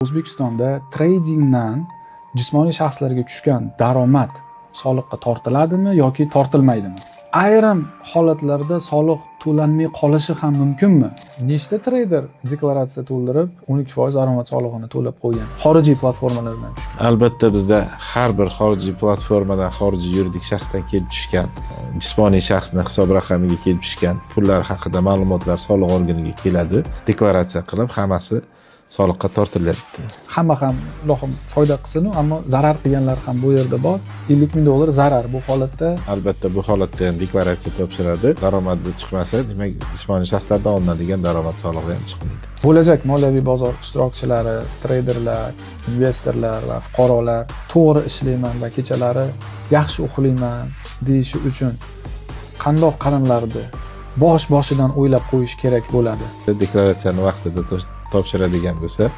O'zbekistonda tradingdan jismoniy shaxslarga tushgan daromad soliqqa tortiladimi yoki tortilmaydimi? Ayrim holatlarda soliq to'lanmay qolishi ham mumkinmi? Nechta trader deklaratsiya to'ldirib 12% daromad solig'ini to'lab qo'ygan xorijiy platformalardan? Albatta bizda har bir xorijiy platformadan, xorijiy yuridik shaxsdan kelib tushgan, jismoniy shaxsning hisob raqamiga kelib tushgan pullar haqida ma'lumotlar soliq organiga keladi. Deklaratsiya qilib, hammasi soliqqa tortilyapti. Hamma ham ilohim foyda qilsin, ammo zarar qilganlar ham bu yerda bor. 50 ming dollar zarar bu holatda. Albatta bu holatda ham deklaratsiya topshiradi. Daromadi chiqmasa, demak jismoniy shaxslardan olinadigan daromad solig'i ham chiqmaydi. Bo'lajak moliyaviy bozor ishtirokchilari, traderlar, investorlar va fuqarolar to'g'ri ishlayman va kechalari yaxshi uxlayman deyishi uchun qanday qadamlarni boshidan o'ylab qo'yish kerak bo'ladi? Deklaratsiyani vaqtida topshiradigan bo'lsa,